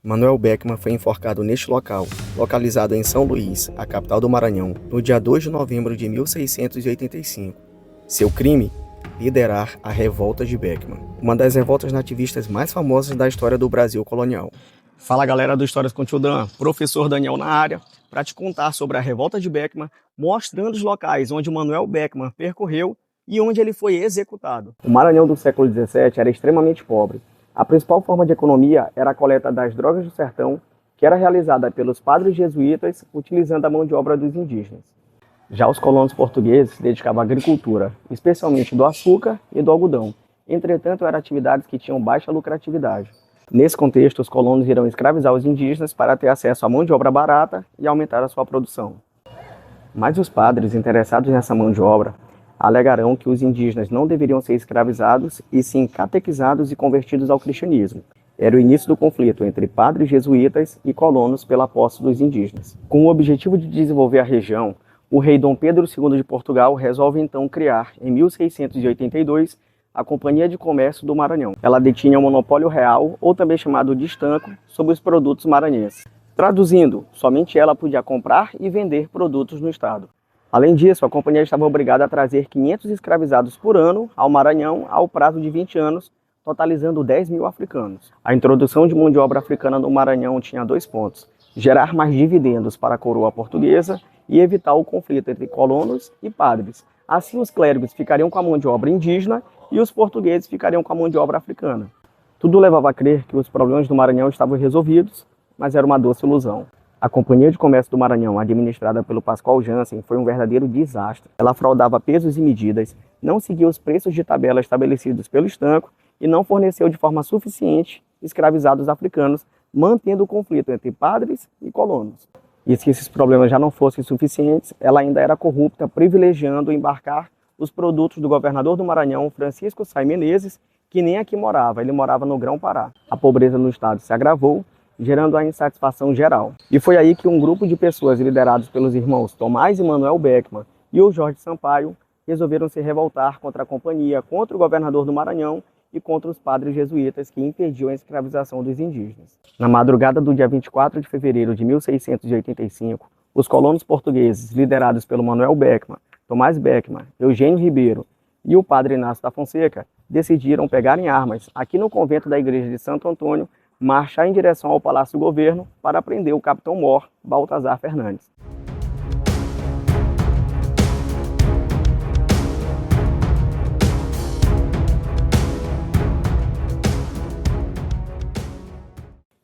Manuel Beckmann foi enforcado neste local, localizado em São Luís, a capital do Maranhão, no dia 2 de novembro de 1685. Seu crime? Liderar a Revolta de Beckmann, uma das revoltas nativistas mais famosas da história do Brasil colonial. Fala galera do Histórias com Tio Dan, professor Daniel na área, para te contar sobre a Revolta de Beckmann, mostrando os locais onde Manuel Beckmann percorreu e onde ele foi executado. O Maranhão do século XVII era extremamente pobre. A principal forma de economia era a coleta das drogas do sertão, que era realizada pelos padres jesuítas utilizando a mão de obra dos indígenas. Já os colonos portugueses se dedicavam à agricultura, especialmente do açúcar e do algodão. Entretanto, eram atividades que tinham baixa lucratividade. Nesse contexto, os colonos irão escravizar os indígenas para ter acesso à mão de obra barata e aumentar a sua produção. Mas os padres interessados nessa mão de obra alegarão que os indígenas não deveriam ser escravizados e sim catequizados e convertidos ao cristianismo. Era o início do conflito entre padres jesuítas e colonos pela posse dos indígenas. Com o objetivo de desenvolver a região, o rei Dom Pedro II de Portugal resolve então criar, em 1682, a Companhia de Comércio do Maranhão. Ela detinha o monopólio real, ou também chamado de estanco, sobre os produtos maranhenses. Traduzindo, somente ela podia comprar e vender produtos no estado. Além disso, a companhia estava obrigada a trazer 500 escravizados por ano ao Maranhão ao prazo de 20 anos, totalizando 10 mil africanos. A introdução de mão de obra africana no Maranhão tinha dois pontos: gerar mais dividendos para a coroa portuguesa e evitar o conflito entre colonos e padres. Assim, os clérigos ficariam com a mão de obra indígena e os portugueses ficariam com a mão de obra africana. Tudo levava a crer que os problemas do Maranhão estavam resolvidos, mas era uma doce ilusão. A Companhia de Comércio do Maranhão, administrada pelo Pascoal Jansen, foi um verdadeiro desastre. Ela fraudava pesos e medidas, não seguia os preços de tabela estabelecidos pelo estanco e não forneceu de forma suficiente escravizados africanos, mantendo o conflito entre padres e colonos. E se esses problemas já não fossem suficientes, ela ainda era corrupta, privilegiando embarcar os produtos do governador do Maranhão, Francisco Sá Menezes, que nem aqui morava, ele morava no Grão-Pará. A pobreza no estado se agravou, gerando a insatisfação geral. E foi aí que um grupo de pessoas liderados pelos irmãos Tomás e Manuel Beckmann e o Jorge Sampaio resolveram se revoltar contra a companhia, contra o governador do Maranhão e contra os padres jesuítas que impediam a escravização dos indígenas. Na madrugada do dia 24 de fevereiro de 1685, os colonos portugueses, liderados pelo Manuel Beckmann, Tomás Beckmann, Eugênio Ribeiro e o padre Inácio da Fonseca, decidiram pegar em armas aqui no convento da igreja de Santo Antônio, marchar em direção ao Palácio do Governo para prender o capitão-mor Baltazar Fernandes.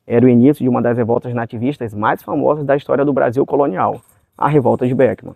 Era o início de uma das revoltas nativistas mais famosas da história do Brasil colonial, a Revolta de Beckmann.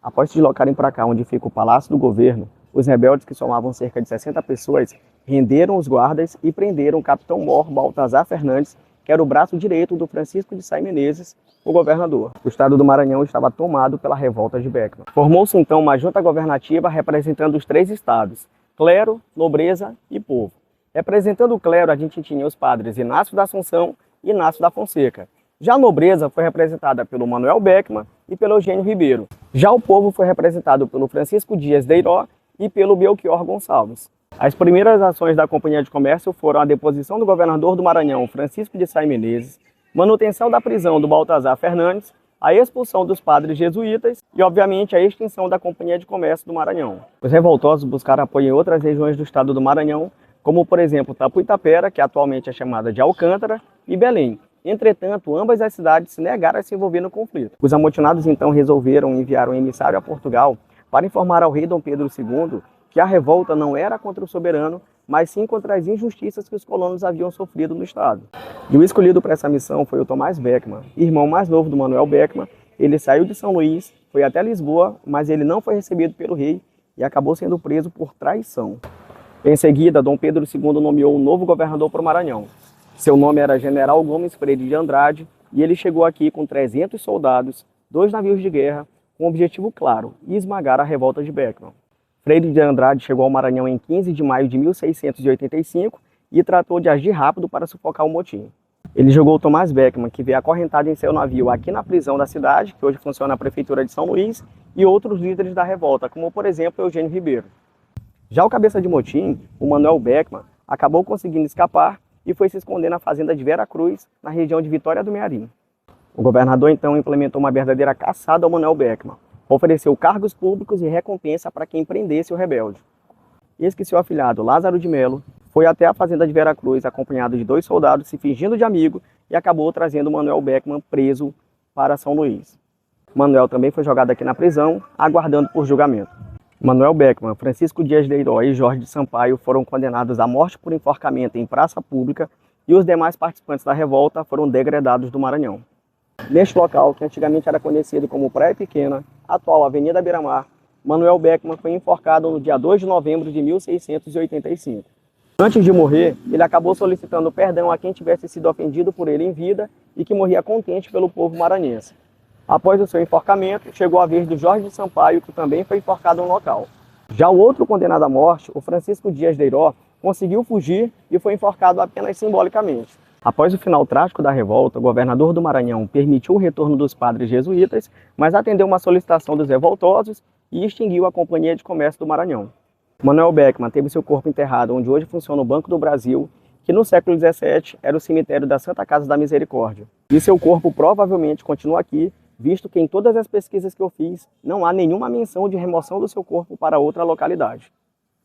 Após se deslocarem para cá, onde fica o Palácio do Governo, os rebeldes, que somavam cerca de 60 pessoas, renderam os guardas e prenderam o capitão-mor Baltazar Fernandes, que era o braço direito do Francisco de Sá Menezes, o governador. O estado do Maranhão estava tomado pela Revolta de Beckmann. Formou-se então uma junta governativa representando os três estados: clero, nobreza e povo. Representando o clero, a gente tinha os padres Inácio da Assunção e Inácio da Fonseca. Já a nobreza foi representada pelo Manuel Beckmann e pelo Eugênio Ribeiro. Já o povo foi representado pelo Francisco Dias Deiró e pelo Belchior Gonçalves. As primeiras ações da Companhia de Comércio foram a deposição do governador do Maranhão, Francisco de Sá Menezes, manutenção da prisão do Baltazar Fernandes, a expulsão dos padres jesuítas e, obviamente, a extinção da Companhia de Comércio do Maranhão. Os revoltosos buscaram apoio em outras regiões do estado do Maranhão, como, por exemplo, Tapuitapera, que atualmente é chamada de Alcântara, e Belém. Entretanto, ambas as cidades se negaram a se envolver no conflito. Os amotinados, então, resolveram enviar um emissário a Portugal para informar ao rei Dom Pedro II que a revolta não era contra o soberano, mas sim contra as injustiças que os colonos haviam sofrido no estado. E o escolhido para essa missão foi o Tomás Beckmann, irmão mais novo do Manuel Beckmann. Ele saiu de São Luís, foi até Lisboa, mas ele não foi recebido pelo rei e acabou sendo preso por traição. Em seguida, Dom Pedro II nomeou um novo governador para o Maranhão. Seu nome era General Gomes Freire de Andrade e ele chegou aqui com 300 soldados, 2 navios de guerra, com um objetivo claro: esmagar a Revolta de Beckmann. Freire de Andrade chegou ao Maranhão em 15 de maio de 1685 e tratou de agir rápido para sufocar o motim. Ele jogou o Tomás Beckmann, que veio acorrentado em seu navio aqui na prisão da cidade, que hoje funciona a Prefeitura de São Luís, e outros líderes da revolta, como por exemplo Eugênio Ribeiro. Já o cabeça de motim, o Manuel Beckmann, acabou conseguindo escapar e foi se esconder na fazenda de Vera Cruz, na região de Vitória do Mearim. O governador então implementou uma verdadeira caçada ao Manoel Beckman, ofereceu cargos públicos e recompensa para quem prendesse o rebelde. Eis que seu afilhado Lázaro de Melo foi até a fazenda de Vera Cruz acompanhado de 2 soldados se fingindo de amigo e acabou trazendo Manoel Beckman preso para São Luís. Manoel também foi jogado aqui na prisão, aguardando por julgamento. Manoel Beckman, Francisco Dias Deiró e Jorge de Sampaio foram condenados à morte por enforcamento em praça pública e os demais participantes da revolta foram degredados do Maranhão. Neste local, que antigamente era conhecido como Praia Pequena, atual Avenida Beira-Mar, Manoel Beckman foi enforcado no dia 2 de novembro de 1685. Antes de morrer, ele acabou solicitando perdão a quem tivesse sido ofendido por ele em vida e que morria contente pelo povo maranhense. Após o seu enforcamento, chegou a vez do Jorge de Sampaio, que também foi enforcado no local. Já o outro condenado à morte, o Francisco Dias Deiró, conseguiu fugir e foi enforcado apenas simbolicamente. Após o final trágico da revolta, o governador do Maranhão permitiu o retorno dos padres jesuítas, mas atendeu uma solicitação dos revoltosos e extinguiu a Companhia de Comércio do Maranhão. Manoel Beckman teve seu corpo enterrado onde hoje funciona o Banco do Brasil, que no século XVII era o cemitério da Santa Casa da Misericórdia. E seu corpo provavelmente continua aqui, visto que em todas as pesquisas que eu fiz, não há nenhuma menção de remoção do seu corpo para outra localidade.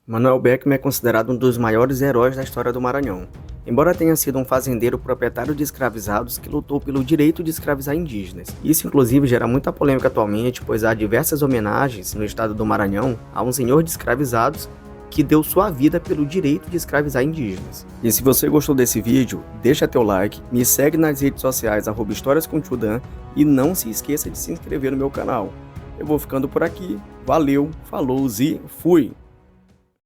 Manoel Beckman é considerado um dos maiores heróis da história do Maranhão. Embora tenha sido um fazendeiro proprietário de escravizados que lutou pelo direito de escravizar indígenas. Isso inclusive gera muita polêmica atualmente, pois há diversas homenagens no estado do Maranhão a um senhor de escravizados que deu sua vida pelo direito de escravizar indígenas. E se você gostou desse vídeo, deixa teu like, me segue nas redes sociais @Histórias com Tio Dan e não se esqueça de se inscrever no meu canal. Eu vou ficando por aqui, valeu, falou e fui!